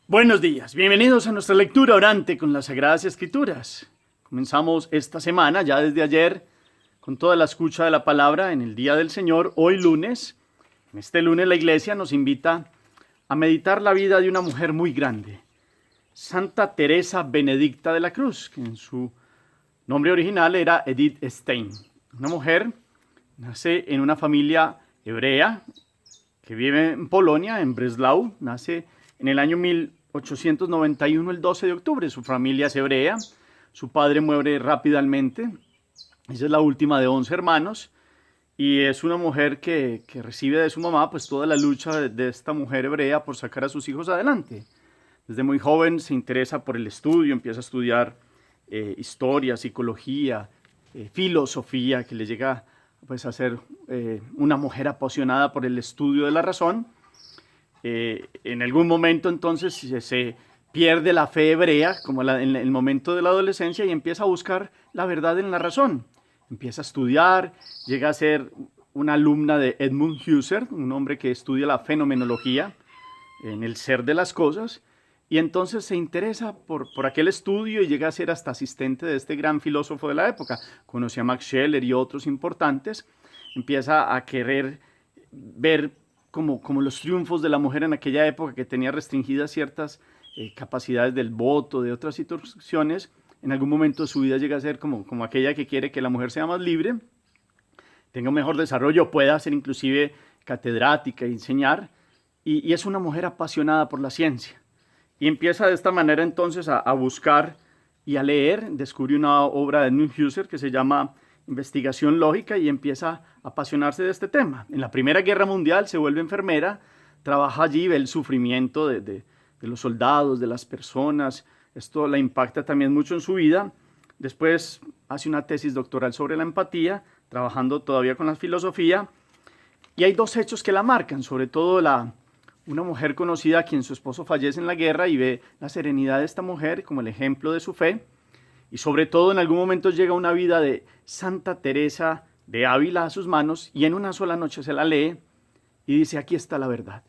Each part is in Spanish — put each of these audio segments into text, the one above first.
Buenos días, bienvenidos a nuestra lectura orante con las Sagradas Escrituras. Comenzamos esta semana, ya desde ayer, con toda la escucha de la palabra en el Día del Señor, hoy lunes. En este lunes la Iglesia nos invita a meditar la vida de una mujer muy grande, Santa Teresa Benedicta de la Cruz, que en su nombre original era Edith Stein. Una mujer nace en una familia hebrea que vive en Polonia, en Breslau, nace en el año 1891, el 12 de octubre. Su familia es hebrea, su padre muere rápidamente, ella es la última de 11 hermanos, y es una mujer que recibe de su mamá pues toda la lucha de esta mujer hebrea por sacar a sus hijos adelante. Desde muy joven se interesa por el estudio, empieza a estudiar historia, psicología, filosofía, que le llega pues, a ser una mujer apasionada por el estudio de la razón. En algún momento entonces se pierde la fe hebrea, como en el momento de la adolescencia, y empieza a buscar la verdad en la razón. Empieza a estudiar, llega a ser una alumna de Edmund Husserl, un hombre que estudia la fenomenología en el ser de las cosas, y entonces se interesa por aquel estudio y llega a ser hasta asistente de este gran filósofo de la época. Conoce a Max Scheler y otros importantes, empieza a querer ver como los triunfos de la mujer en aquella época, que tenía restringidas ciertas capacidades del voto, de otras situaciones. En algún momento de su vida llega a ser como aquella que quiere que la mujer sea más libre, tenga un mejor desarrollo, pueda ser inclusive catedrática e enseñar, y es una mujer apasionada por la ciencia. Y empieza de esta manera entonces a buscar y a leer. Descubre una obra de Edmund Husserl que se llama Investigación Lógica y empieza a apasionarse de este tema. En la Primera Guerra Mundial se vuelve enfermera, trabaja allí, ve el sufrimiento de los soldados, de las personas. Esto la impacta también mucho en su vida. Después hace una tesis doctoral sobre la empatía, trabajando todavía con la filosofía. Y hay dos hechos que la marcan, sobre todo una mujer conocida a quien su esposo fallece en la guerra y ve la serenidad de esta mujer como el ejemplo de su fe. Y sobre todo en algún momento llega una vida de Santa Teresa de Ávila a sus manos y en una sola noche se la lee y dice: aquí está la verdad.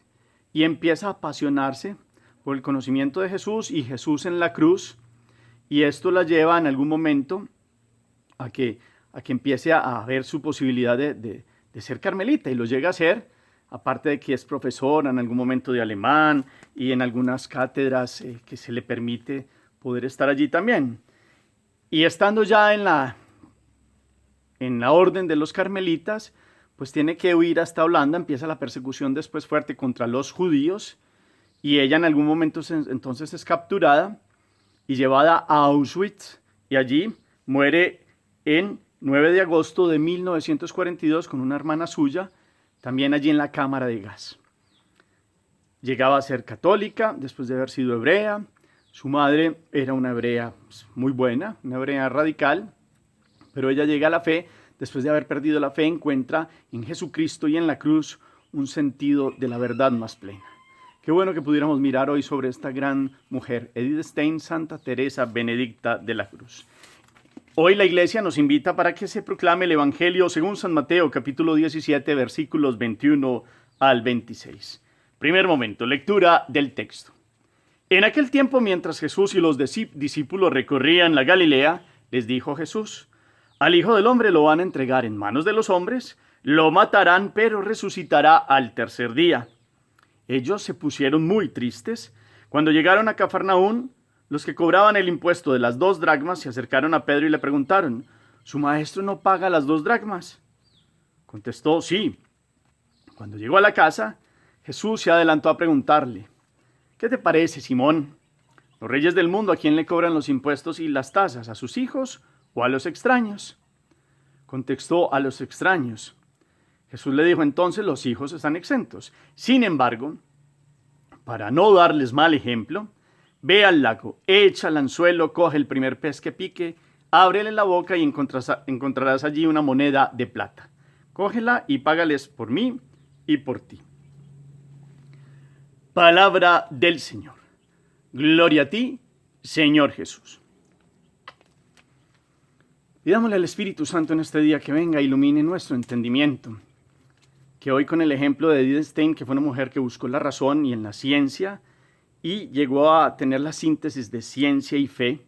Y empieza a apasionarse por el conocimiento de Jesús y Jesús en la cruz, y esto la lleva en algún momento a que empiece a ver su posibilidad de ser carmelita, y lo llega a ser, aparte de que es profesora en algún momento de alemán y en algunas cátedras que se le permite poder estar allí también. Y estando ya en la orden de los carmelitas, pues tiene que huir hasta Holanda. Empieza la persecución después fuerte contra los judíos, y ella en algún momento entonces es capturada y llevada a Auschwitz, y allí muere en 9 de agosto de 1942 con una hermana suya, también allí en la cámara de gas. Llegaba a ser católica después de haber sido hebrea. Su madre era una hebrea muy buena, una hebrea radical, pero ella llega a la fe. Después de haber perdido la fe, encuentra en Jesucristo y en la cruz un sentido de la verdad más plena. Qué bueno que pudiéramos mirar hoy sobre esta gran mujer, Edith Stein, Santa Teresa Benedicta de la Cruz. Hoy la Iglesia nos invita para que se proclame el Evangelio según San Mateo, capítulo 17, versículos 21 al 26. Primer momento, lectura del texto. En aquel tiempo, mientras Jesús y los discípulos recorrían la Galilea, les dijo Jesús: al Hijo del Hombre lo van a entregar en manos de los hombres, lo matarán, pero resucitará al tercer día. Ellos se pusieron muy tristes. Cuando llegaron a Cafarnaún, los que cobraban el impuesto de las 2 dracmas se acercaron a Pedro y le preguntaron: ¿su maestro no paga las 2 dracmas? Contestó: sí. Cuando llegó a la casa, Jesús se adelantó a preguntarle: ¿qué te parece, Simón? ¿Los reyes del mundo a quién le cobran los impuestos y las tasas? ¿A sus hijos o a los extraños? Contestó: a los extraños. Jesús le dijo entonces: los hijos están exentos. Sin embargo, para no darles mal ejemplo, ve al lago, echa el anzuelo, coge el primer pez que pique, ábrele la boca y encontrarás allí una moneda de plata. Cógela y págales por mí y por ti. Palabra del Señor. Gloria a ti, Señor Jesús. Pidámosle al Espíritu Santo en este día que venga e ilumine nuestro entendimiento. Que hoy, con el ejemplo de Edith Stein, que fue una mujer que buscó la razón y en la ciencia, y llegó a tener la síntesis de ciencia y fe,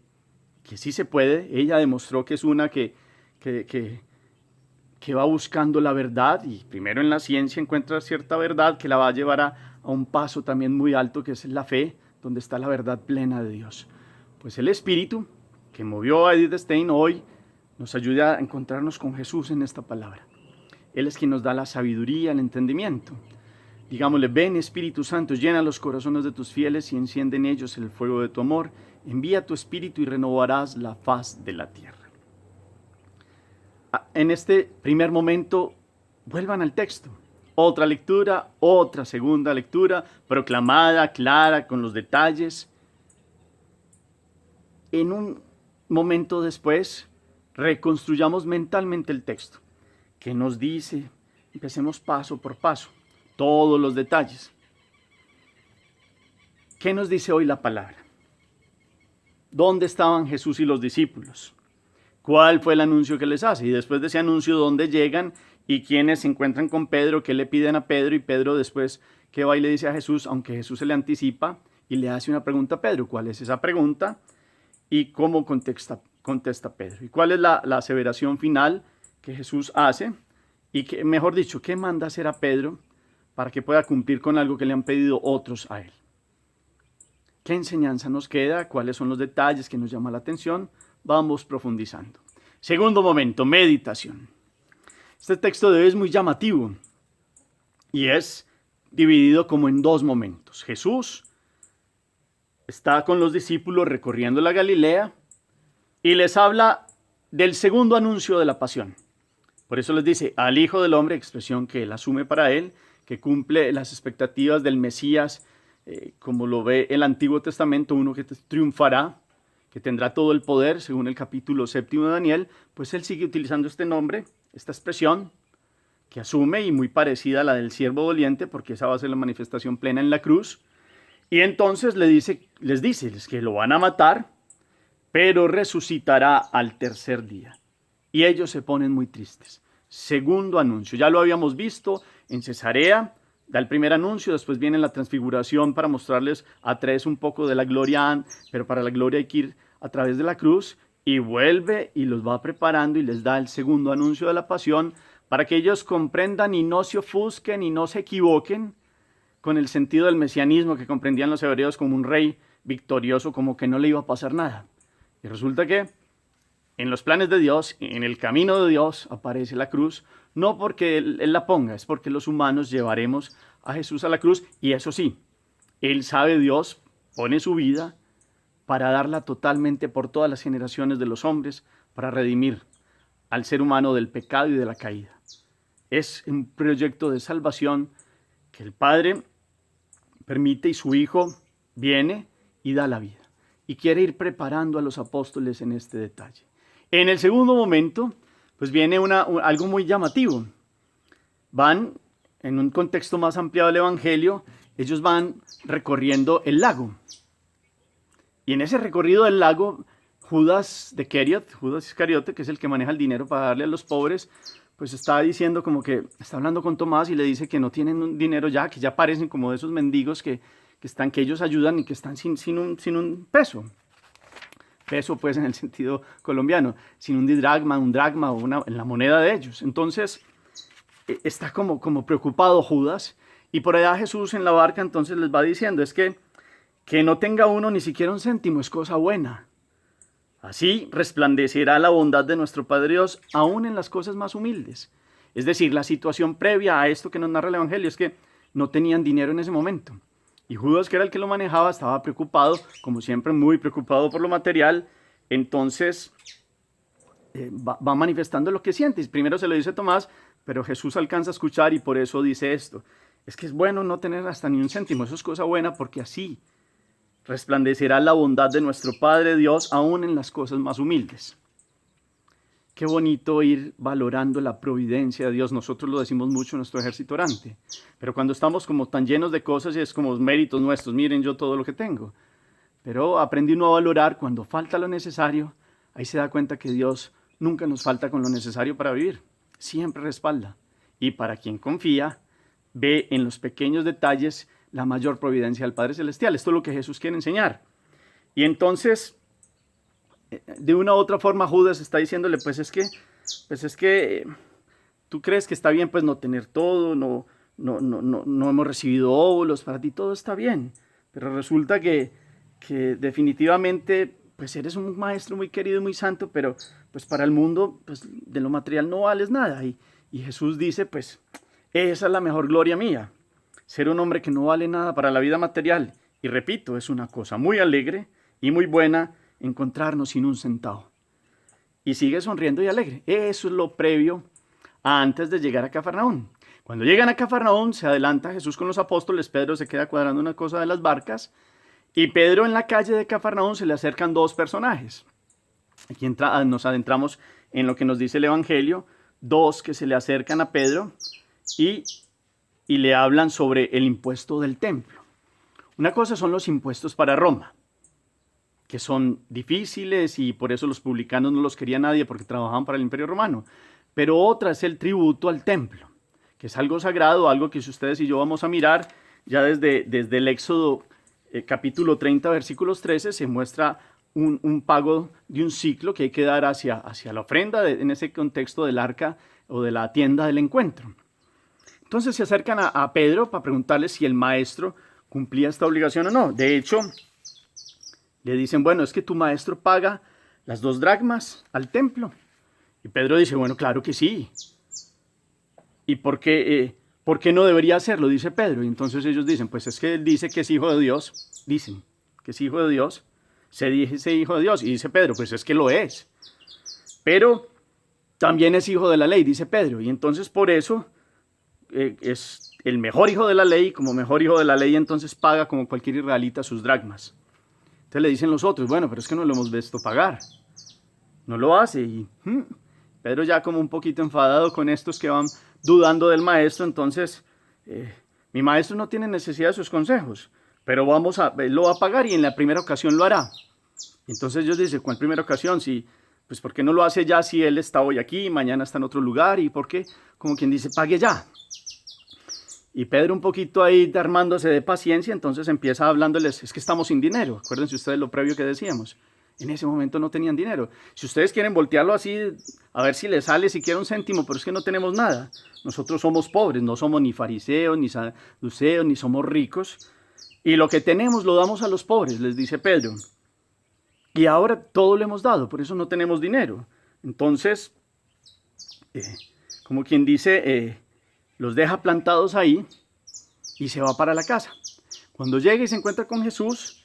que sí se puede. Ella demostró que es una que va buscando la verdad y primero en la ciencia encuentra cierta verdad que la va a llevar a un paso también muy alto, que es la fe, donde está la verdad plena de Dios. Pues el Espíritu que movió a Edith Stein hoy nos ayuda a encontrarnos con Jesús en esta palabra. Él es quien nos da la sabiduría, el entendimiento. Digámosle: ven Espíritu Santo, llena los corazones de tus fieles y enciende en ellos el fuego de tu amor. Envía tu Espíritu y renovarás la faz de la tierra. En este primer momento, vuelvan al texto. Otra lectura, otra segunda lectura, proclamada, clara, con los detalles. En un momento después, reconstruyamos mentalmente el texto. ¿Qué nos dice? Empecemos paso por paso, todos los detalles. ¿Qué nos dice hoy la palabra? ¿Dónde estaban Jesús y los discípulos? ¿Cuál fue el anuncio que les hace? Y después de ese anuncio, ¿dónde llegan? ¿Y quiénes se encuentran con Pedro? ¿Qué le piden a Pedro? Y Pedro después, ¿qué va y le dice a Jesús? Aunque Jesús se le anticipa y le hace una pregunta a Pedro. ¿Cuál es esa pregunta? ¿Y cómo contesta Pedro? ¿Y cuál es la aseveración final que Jesús hace? Y que, mejor dicho, ¿qué manda hacer a Pedro para que pueda cumplir con algo que le han pedido otros a él? ¿Qué enseñanza nos queda? ¿Cuáles son los detalles que nos llaman la atención? Vamos profundizando. Segundo momento, meditación. Este texto de hoy es muy llamativo y es dividido como en dos momentos. Jesús está con los discípulos recorriendo la Galilea y les habla del segundo anuncio de la pasión. Por eso les dice: al Hijo del Hombre, expresión que él asume para él, que cumple las expectativas del Mesías, como lo ve el Antiguo Testamento, uno que triunfará, que tendrá todo el poder, según el capítulo 7 de Daniel. Pues él sigue utilizando este nombre, esta expresión, que asume y muy parecida a la del siervo doliente, porque esa va a ser la manifestación plena en la cruz. Y entonces les dice que lo van a matar, pero resucitará al tercer día. Y ellos se ponen muy tristes. Segundo anuncio, ya lo habíamos visto en Cesarea, da el primer anuncio, después viene la transfiguración para mostrarles a tres un poco de la gloria, pero para la gloria hay que ir a través de la cruz, y vuelve y los va preparando y les da el segundo anuncio de la pasión para que ellos comprendan y no se ofusquen y no se equivoquen con el sentido del mesianismo que comprendían los hebreos como un rey victorioso, como que no le iba a pasar nada. Y resulta que en los planes de Dios, en el camino de Dios, aparece la cruz, no porque Él la ponga, es porque los humanos llevaremos a Jesús a la cruz. Y eso sí, Él sabe, Dios pone su vida para darla totalmente por todas las generaciones de los hombres, para redimir al ser humano del pecado y de la caída. Es un proyecto de salvación que el Padre permite y su Hijo viene y da la vida. Y quiere ir preparando a los apóstoles en este detalle. En el segundo momento, pues viene algo muy llamativo. Van, en un contexto más ampliado del Evangelio, ellos van recorriendo el lago. Y en ese recorrido del lago, Judas Iscariote, que es el que maneja el dinero para darle a los pobres, pues está diciendo como que, está hablando con Tomás y le dice que no tienen un dinero ya, que ya parecen como de esos mendigos que ellos ayudan y que están sin un peso. Peso pues en el sentido colombiano, sin un dracma o en la moneda de ellos. Entonces está como preocupado Judas, y por allá Jesús en la barca entonces les va diciendo: es que no tenga uno ni siquiera un céntimo es cosa buena. Así resplandecerá la bondad de nuestro Padre Dios aún en las cosas más humildes. Es decir, la situación previa a esto que nos narra el Evangelio es que no tenían dinero en ese momento. Y Judas, que era el que lo manejaba, estaba preocupado, como siempre, muy preocupado por lo material. Entonces va manifestando lo que siente. Primero se lo dice Tomás, pero Jesús alcanza a escuchar y por eso dice esto: es que es bueno no tener hasta ni un céntimo, eso es cosa buena, porque así resplandecerá la bondad de nuestro Padre Dios aún en las cosas más humildes. Qué bonito ir valorando la providencia de Dios. Nosotros lo decimos mucho en nuestro ejército orante, pero cuando estamos como tan llenos de cosas y es como méritos nuestros, miren yo todo lo que tengo. Pero aprendí uno a valorar cuando falta lo necesario. Ahí se da cuenta que Dios nunca nos falta con lo necesario para vivir, siempre respalda. Y para quien confía, ve en los pequeños detalles la mayor providencia del Padre Celestial. Esto es lo que Jesús quiere enseñar. Y entonces, de una u otra forma, Judas está diciéndole, pues es que tú crees que está bien pues no tener todo, no hemos recibido óvulos, para ti todo está bien. Pero resulta que definitivamente pues eres un maestro muy querido y muy santo, pero pues para el mundo pues de lo material no vales nada. Y Jesús dice, pues esa es la mejor gloria mía, ser un hombre que no vale nada para la vida material. Y repito, es una cosa muy alegre y muy buena encontrarnos sin un centavo. Y sigue sonriendo y alegre. Eso es lo previo a antes de llegar a Cafarnaún. Cuando llegan a Cafarnaún, se adelanta Jesús con los apóstoles, Pedro se queda cuadrando una cosa de las barcas, y Pedro en la calle de Cafarnaún se le acercan dos personajes. Aquí nos adentramos en lo que nos dice el Evangelio, dos que se le acercan a Pedro y le hablan sobre el impuesto del templo. Una cosa son los impuestos para Roma, que son difíciles y por eso los publicanos no los quería nadie porque trabajaban para el Imperio Romano. Pero otra es el tributo al templo, que es algo sagrado, algo que ustedes y yo vamos a mirar ya desde el Éxodo capítulo 30, versículos 13, se muestra un pago de un ciclo que hay que dar hacia la ofrenda en ese contexto del arca o de la tienda del encuentro. Entonces se acercan a Pedro para preguntarle si el maestro cumplía esta obligación o no. De hecho, le dicen, bueno, es que tu maestro paga las 2 dracmas al templo. Y Pedro dice, bueno, claro que sí. ¿Y por qué no debería hacerlo? Dice Pedro. Y entonces ellos dicen, pues es que él dice que es hijo de Dios. Dicen que es hijo de Dios. Se dice hijo de Dios. Y dice Pedro, pues es que lo es. Pero también es hijo de la ley, dice Pedro. Y entonces por eso es el mejor hijo de la ley. Como mejor hijo de la ley, entonces paga como cualquier israelita sus dracmas. Entonces le dicen los otros, bueno, pero es que no lo hemos visto pagar. No lo hace. Y Pedro ya como un poquito enfadado con estos que van dudando del maestro, entonces mi maestro no tiene necesidad de sus consejos, pero él lo va a pagar y en la primera ocasión lo hará. Entonces ellos dicen, ¿cuál primera ocasión? Pues ¿por qué no lo hace ya si él está hoy aquí, mañana está en otro lugar? ¿Y por qué? Como quien dice, pague ya. Y Pedro un poquito ahí armándose de paciencia, entonces empieza hablándoles, es que estamos sin dinero. Acuérdense ustedes lo previo que decíamos. En ese momento no tenían dinero. Si ustedes quieren voltearlo así, a ver si les sale siquiera un céntimo, pero es que no tenemos nada. Nosotros somos pobres, no somos ni fariseos, ni saduceos, ni somos ricos. Y lo que tenemos lo damos a los pobres, les dice Pedro. Y ahora todo lo hemos dado, por eso no tenemos dinero. Entonces, como quien dice, los deja plantados ahí y se va para la casa. Cuando llega y se encuentra con Jesús,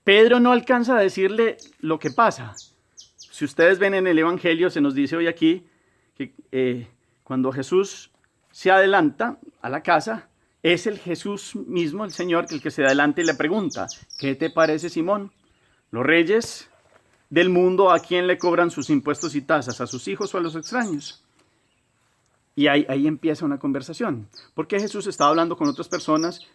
Pedro no alcanza a decirle lo que pasa. Si ustedes ven en el Evangelio, se nos dice hoy aquí que cuando Jesús se adelanta a la casa, es el Jesús mismo, el Señor, el que se adelanta y le pregunta, ¿qué te parece, Simón? Los reyes del mundo, ¿a quién le cobran sus impuestos y tasas? ¿A sus hijos o a los extraños? Y ahí empieza una conversación. Porque Jesús estaba hablando con otras personas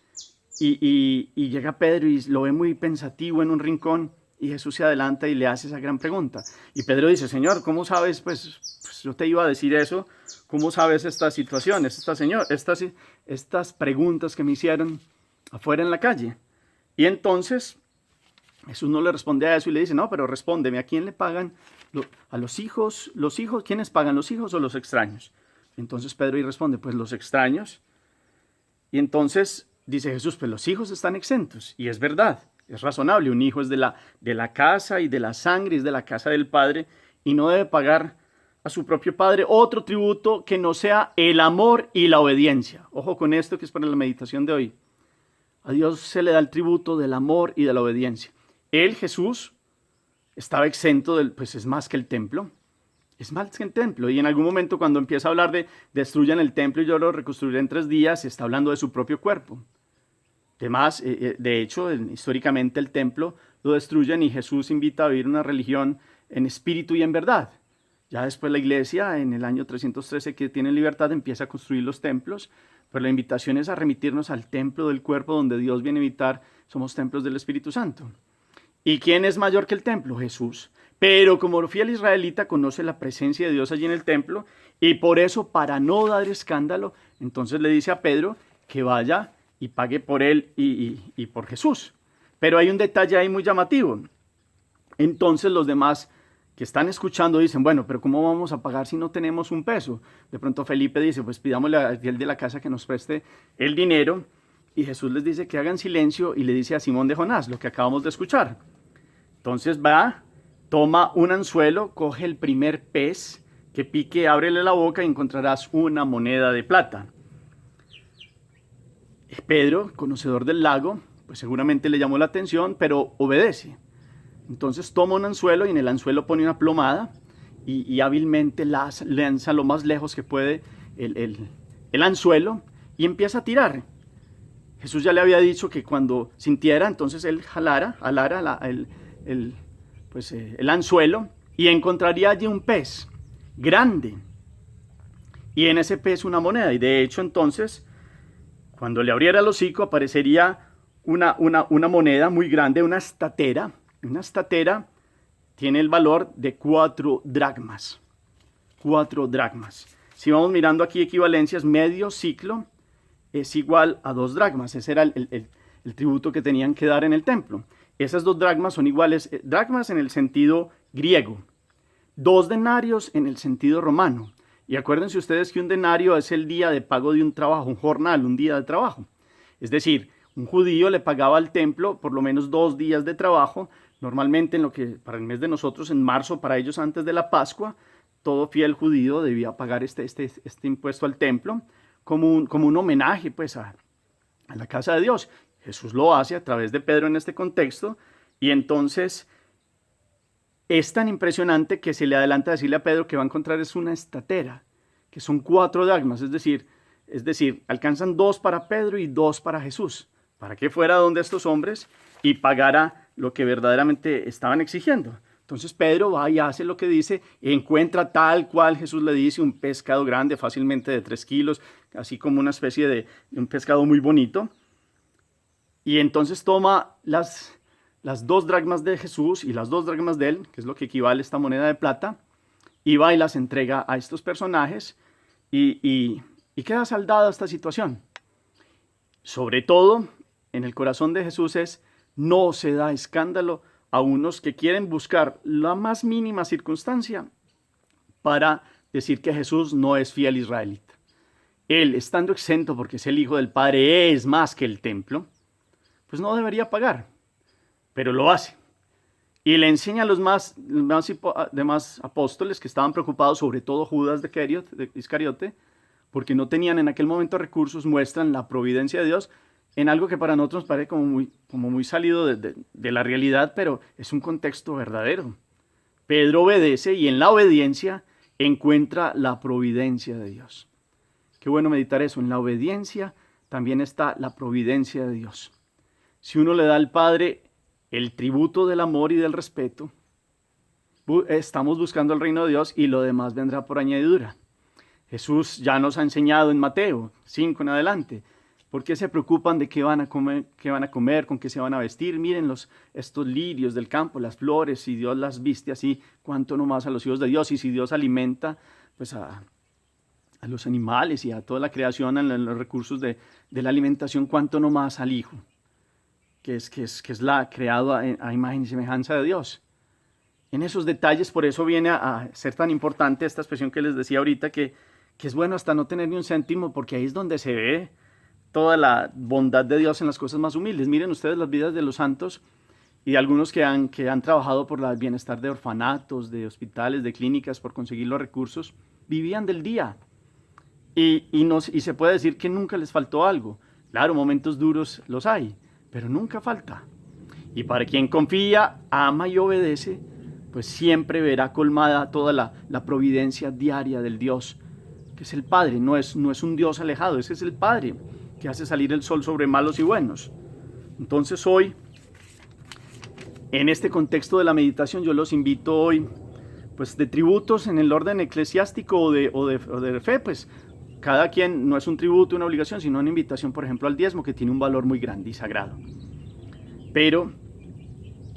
y llega Pedro y lo ve muy pensativo en un rincón y Jesús se adelanta y le hace esa gran pregunta. Y Pedro dice, Señor, ¿cómo sabes? Pues yo te iba a decir eso. ¿Cómo sabes estas situaciones, estas preguntas que me hicieron afuera en la calle? Y entonces Jesús no le responde a eso y le dice, no, pero respóndeme, ¿a quién le pagan? ¿A los hijos? ¿Los hijos? ¿Quiénes pagan, los hijos o los extraños? Entonces Pedro ahí responde, pues los extraños. Y entonces dice Jesús, pues los hijos están exentos. Y es verdad, es razonable. Un hijo es de la casa y de la sangre, es de la casa del padre y no debe pagar a su propio padre otro tributo que no sea el amor y la obediencia. Ojo con esto que es para la meditación de hoy. A Dios se le da el tributo del amor y de la obediencia. Él, Jesús, estaba exento pues es más que el templo. Es más que el templo. Y en algún momento cuando empieza a hablar de destruyan el templo y yo lo reconstruiré en 3 días, está hablando de su propio cuerpo. Además, de hecho, históricamente el templo lo destruyen y Jesús invita a vivir una religión en espíritu y en verdad. Ya después la iglesia, en el año 313 que tiene libertad, empieza a construir los templos, pero la invitación es a remitirnos al templo del cuerpo donde Dios viene a habitar. Somos templos del Espíritu Santo. ¿Y quién es mayor que el templo? Jesús. Pero como fiel israelita conoce la presencia de Dios allí en el templo y por eso, para no dar escándalo, entonces le dice a Pedro que vaya y pague por él y por Jesús. Pero hay un detalle ahí muy llamativo. Entonces los demás que están escuchando dicen, bueno, pero ¿cómo vamos a pagar si no tenemos un peso? De pronto Felipe dice, pues pidámosle a aquel de la casa que nos preste el dinero. Y Jesús les dice que hagan silencio y le dice a Simón de Jonás, lo que acabamos de escuchar. Entonces va, toma un anzuelo, coge el primer pez que pique, ábrele la boca y encontrarás una moneda de plata. Pedro, conocedor del lago, pues seguramente le llamó la atención, pero obedece. Entonces toma un anzuelo y en el anzuelo pone una plomada y hábilmente lanza lo más lejos que puede el anzuelo y empieza a tirar. Jesús ya le había dicho que cuando sintiera, entonces él alara el anzuelo y encontraría allí un pez grande. Y en ese pez una moneda. Y de hecho entonces, cuando le abriera el hocico aparecería una moneda muy grande, una estatera. Una estatera tiene el valor de 4 dracmas. 4 dracmas. Si vamos mirando aquí equivalencias, medio ciclo es igual a 2 dracmas. Ese era el tributo que tenían que dar en el templo. Esas 2 dracmas son iguales, dracmas en el sentido griego, 2 denarios en el sentido romano. Y acuérdense ustedes que un denario es el día de pago de un trabajo, un jornal, un día de trabajo. Es decir, un judío le pagaba al templo por lo menos 2 días de trabajo. Normalmente para el mes de nosotros, en marzo, para ellos antes de la Pascua, todo fiel judío debía pagar este impuesto al templo como un homenaje pues, a la casa de Dios. Jesús lo hace a través de Pedro en este contexto y entonces es tan impresionante que se le adelanta a decirle a Pedro que va a encontrar es una estatera, que son 4 dracmas, es decir, alcanzan 2 para Pedro y 2 para Jesús, para que fuera donde estos hombres y pagara lo que verdaderamente estaban exigiendo. Entonces Pedro va y hace lo que dice, encuentra tal cual Jesús le dice, un pescado grande, fácilmente de 3 kilos, así como una especie de un pescado muy bonito. Y entonces toma las 2 dracmas de Jesús y las 2 dracmas de él, que es lo que equivale a esta moneda de plata, y va y las entrega a estos personajes y queda saldada esta situación. Sobre todo, en el corazón de Jesús no se da escándalo a unos que quieren buscar la más mínima circunstancia para decir que Jesús no es fiel israelita. Él, estando exento porque es el Hijo del Padre, es más que el templo, pues no debería pagar, pero lo hace. Y le enseña a los demás apóstoles que estaban preocupados, sobre todo Judas de Iscariote, porque no tenían en aquel momento recursos, muestran la providencia de Dios en algo que para nosotros parece como muy salido de la realidad, pero es un contexto verdadero. Pedro obedece y en la obediencia encuentra la providencia de Dios. Qué bueno meditar eso. En la obediencia también está la providencia de Dios. Si uno le da al Padre el tributo del amor y del respeto, estamos buscando el reino de Dios y lo demás vendrá por añadidura. Jesús ya nos ha enseñado en Mateo 5 en adelante. ¿Por qué se preocupan de qué van a comer, con qué se van a vestir? Miren estos lirios del campo, las flores, si Dios las viste así, cuánto no más a los hijos de Dios. Y si Dios alimenta pues a los animales y a toda la creación, en los recursos de la alimentación, cuánto no más al Hijo, que es la creado a imagen y semejanza de Dios. En esos detalles, por eso viene a ser tan importante esta expresión que les decía ahorita, que es bueno hasta no tener ni un céntimo, porque ahí es donde se ve toda la bondad de Dios en las cosas más humildes. Miren ustedes las vidas de los santos y de algunos que han trabajado por el bienestar de orfanatos, de hospitales, de clínicas, por conseguir los recursos. Vivían del día y se puede decir que nunca les faltó algo. Claro, momentos duros los hay, pero nunca falta. Y para quien confía, ama y obedece, pues siempre verá colmada toda la providencia diaria del Dios, que es el Padre. No es un Dios alejado, ese es el Padre, que hace salir el sol sobre malos y buenos. Entonces hoy, en este contexto de la meditación, yo los invito hoy, pues de tributos en el orden eclesiástico o de fe, pues cada quien no es un tributo, una obligación, sino una invitación, por ejemplo, al diezmo, que tiene un valor muy grande y sagrado. Pero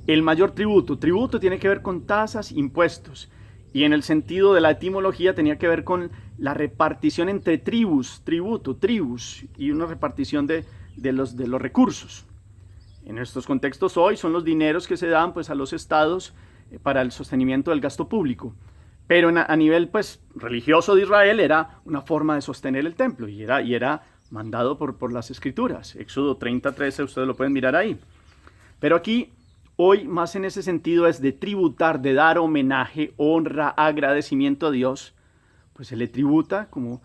el mayor tributo tiene que ver con tasas, impuestos, y en el sentido de la etimología tenía que ver con la repartición entre tribus, tribus, y una repartición de de los recursos. En estos contextos hoy son los dineros que se dan pues, a los estados para el sostenimiento del gasto público. Pero a nivel pues, religioso de Israel era una forma de sostener el templo y era mandado por las escrituras. Éxodo 30:13, ustedes lo pueden mirar ahí. Pero aquí, hoy más en ese sentido es de tributar, de dar homenaje, honra, agradecimiento a Dios. Pues se le tributa, como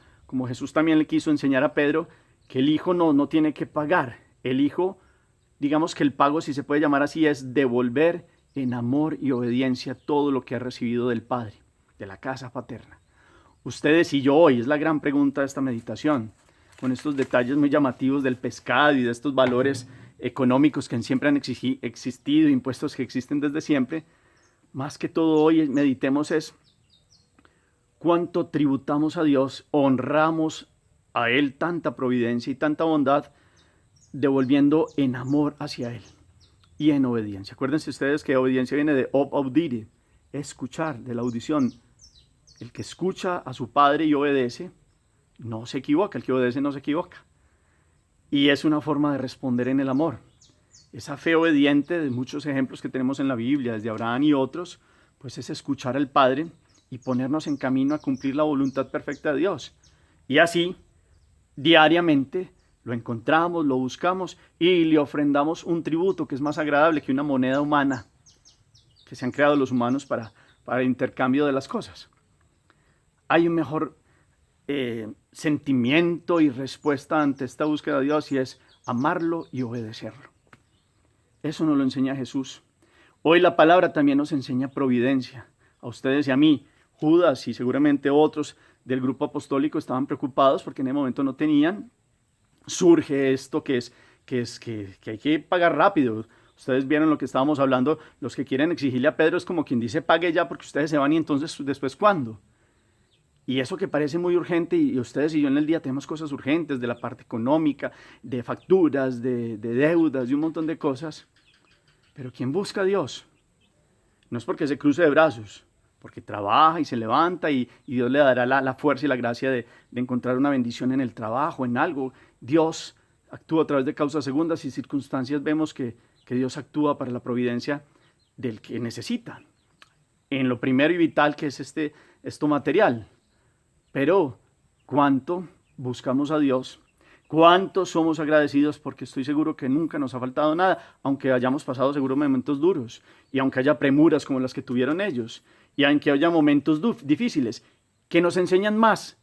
Jesús también le quiso enseñar a Pedro, que el hijo no tiene que pagar. El hijo, digamos que el pago, si se puede llamar así, es devolver en amor y obediencia todo lo que ha recibido del Padre, de la casa paterna. Ustedes y yo hoy, es la gran pregunta de esta meditación, con estos detalles muy llamativos del pescado y de estos valores económicos que siempre han existido, impuestos que existen desde siempre. Más que todo hoy meditemos es cuánto tributamos a Dios, honramos a Él tanta providencia y tanta bondad, devolviendo en amor hacia Él y en obediencia. Acuérdense ustedes que obediencia viene de audire, escuchar, de la audición. El que escucha a su Padre y obedece, no se equivoca. El que obedece no se equivoca. Y es una forma de responder en el amor. Esa fe obediente, de muchos ejemplos que tenemos en la Biblia, desde Abraham y otros, pues es escuchar al Padre y ponernos en camino a cumplir la voluntad perfecta de Dios. Y así, diariamente, lo encontramos, lo buscamos y le ofrendamos un tributo que es más agradable que una moneda humana que se han creado los humanos para el intercambio de las cosas. Hay un mejor sentimiento y respuesta ante esta búsqueda de Dios y es amarlo y obedecerlo. Eso nos lo enseña Jesús. Hoy la palabra también nos enseña providencia. A ustedes y a mí, Judas y seguramente otros del grupo apostólico estaban preocupados porque en el momento no tenían. Surge esto que hay que pagar rápido. Ustedes vieron lo que estábamos hablando. Los que quieren exigirle a Pedro es como quien dice pague ya porque ustedes se van y entonces después ¿cuándo? Y eso que parece muy urgente, y ustedes y yo en el día tenemos cosas urgentes de la parte económica, de facturas, de deudas, de un montón de cosas. Pero quien busca a Dios no es porque se cruce de brazos, porque trabaja y se levanta y Dios le dará la fuerza y la gracia de encontrar una bendición en el trabajo, en algo. Dios actúa a través de causas segundas y circunstancias. Vemos que Dios actúa para la providencia del que necesita. En lo primero y vital que es esto material. Pero, ¿cuánto buscamos a Dios? ¿Cuánto somos agradecidos? Porque estoy seguro que nunca nos ha faltado nada, aunque hayamos pasado seguro momentos duros, y aunque haya premuras como las que tuvieron ellos, y aunque haya momentos difíciles, que nos enseñan más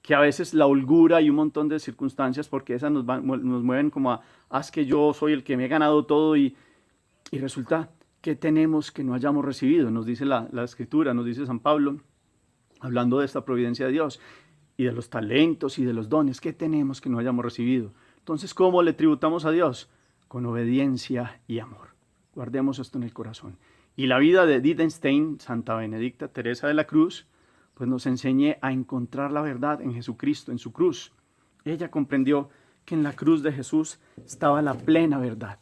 que a veces la holgura y un montón de circunstancias, porque esas nos mueven como a, haz que yo soy el que me he ganado todo, y resulta que tenemos que no hayamos recibido, nos dice la Escritura, nos dice San Pablo, hablando de esta providencia de Dios y de los talentos y de los dones que tenemos que no hayamos recibido. Entonces, ¿cómo le tributamos a Dios? Con obediencia y amor. Guardemos esto en el corazón. Y la vida de Didenstein, Santa Benedicta Teresa de la Cruz, pues nos enseñe a encontrar la verdad en Jesucristo, en su cruz. Ella comprendió que en la cruz de Jesús estaba la plena verdad.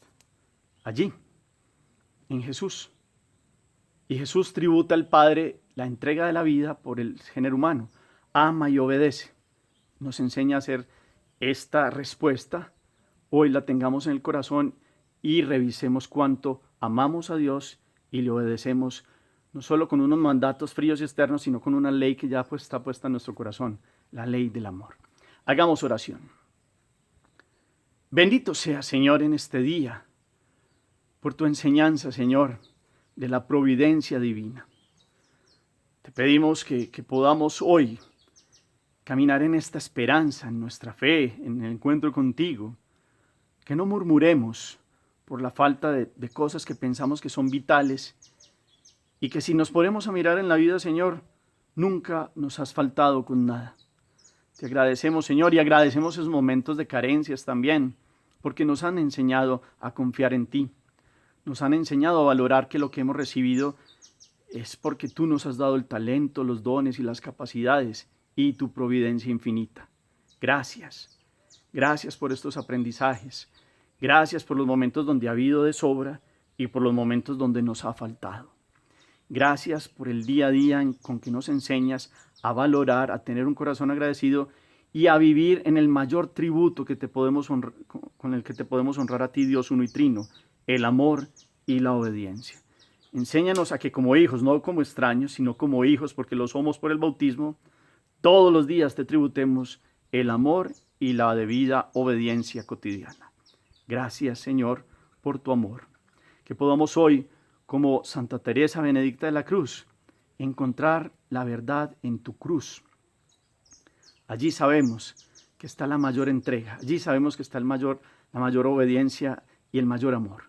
Allí, en Jesús. Y Jesús tributa al Padre la entrega de la vida por el género humano. Ama y obedece. Nos enseña a hacer esta respuesta. Hoy la tengamos en el corazón y revisemos cuánto amamos a Dios y le obedecemos, no solo con unos mandatos fríos y externos, sino con una ley que ya pues está puesta en nuestro corazón, la ley del amor. Hagamos oración. Bendito sea, Señor, en este día, por tu enseñanza, Señor, de la providencia divina. Te pedimos que podamos hoy caminar en esta esperanza, en nuestra fe, en el encuentro contigo, que no murmuremos por la falta de cosas que pensamos que son vitales y que si nos ponemos a mirar en la vida, Señor, nunca nos has faltado con nada. Te agradecemos, Señor, y agradecemos esos momentos de carencias también, porque nos han enseñado a confiar en ti. Nos han enseñado a valorar que lo que hemos recibido es porque tú nos has dado el talento, los dones y las capacidades y tu providencia infinita. Gracias. Gracias por estos aprendizajes. Gracias por los momentos donde ha habido de sobra y por los momentos donde nos ha faltado. Gracias por el día a día con que nos enseñas a valorar, a tener un corazón agradecido y a vivir en el mayor tributo que te podemos honrar, con el que te podemos honrar a ti, Dios uno y trino, el amor y la obediencia. Enséñanos a que como hijos, no como extraños, sino como hijos, porque lo somos por el bautismo, todos los días te tributemos el amor y la debida obediencia cotidiana. Gracias, Señor, por tu amor. Que podamos hoy, como Santa Teresa Benedicta de la Cruz, encontrar la verdad en tu cruz. Allí sabemos que está la mayor entrega, allí sabemos que está la mayor obediencia y el mayor amor.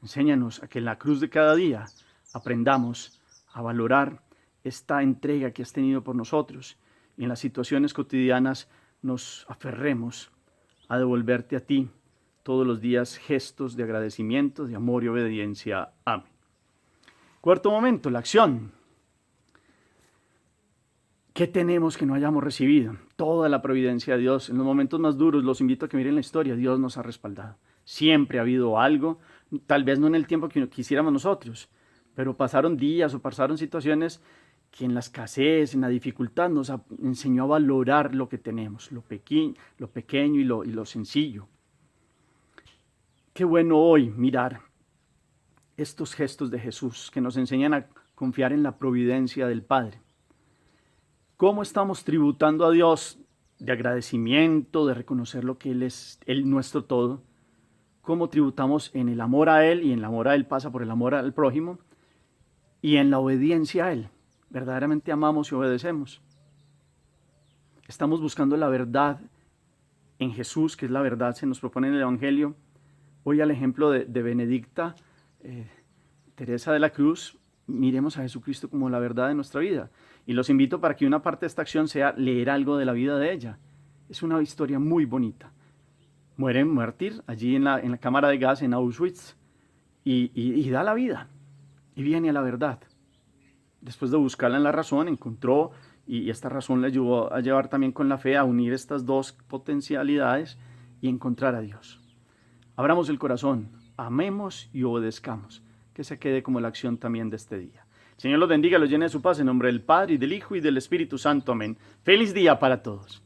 Enséñanos a que en la cruz de cada día aprendamos a valorar esta entrega que has tenido por nosotros y en las situaciones cotidianas nos aferremos a devolverte a ti todos los días gestos de agradecimiento, de amor y obediencia. Amén. Cuarto momento, la acción. ¿Qué tenemos que no hayamos recibido? Toda la providencia de Dios. En los momentos más duros, los invito a que miren la historia. Dios nos ha respaldado. Siempre ha habido algo, tal vez no en el tiempo que quisiéramos nosotros, pero pasaron días o pasaron situaciones que en la escasez, en la dificultad, nos enseñó a valorar lo que tenemos, lo pequeño y lo sencillo. Qué bueno hoy mirar estos gestos de Jesús que nos enseñan a confiar en la providencia del Padre. ¿Cómo estamos tributando a Dios de agradecimiento, de reconocer lo que Él es, Él nuestro todo? ¿Cómo tributamos en el amor a Él? Y en el amor a Él pasa por el amor al prójimo. Y en la obediencia a Él. Verdaderamente amamos y obedecemos. Estamos buscando la verdad en Jesús, que es la verdad, se nos propone en el Evangelio. Hoy al ejemplo de Benedicta, Teresa de la Cruz, miremos a Jesucristo como la verdad de nuestra vida. Y los invito para que una parte de esta acción sea leer algo de la vida de ella. Es una historia muy bonita. Muere en mártir allí en la cámara de gas en Auschwitz y da la vida y viene a la verdad. Después de buscarla en la razón, encontró y esta razón le ayudó a llevar también con la fe a unir estas dos potencialidades y encontrar a Dios. Abramos el corazón, amemos y obedezcamos, que se quede como la acción también de este día. El Señor los bendiga, los llene de su paz en nombre del Padre y del Hijo y del Espíritu Santo. Amén. Feliz día para todos.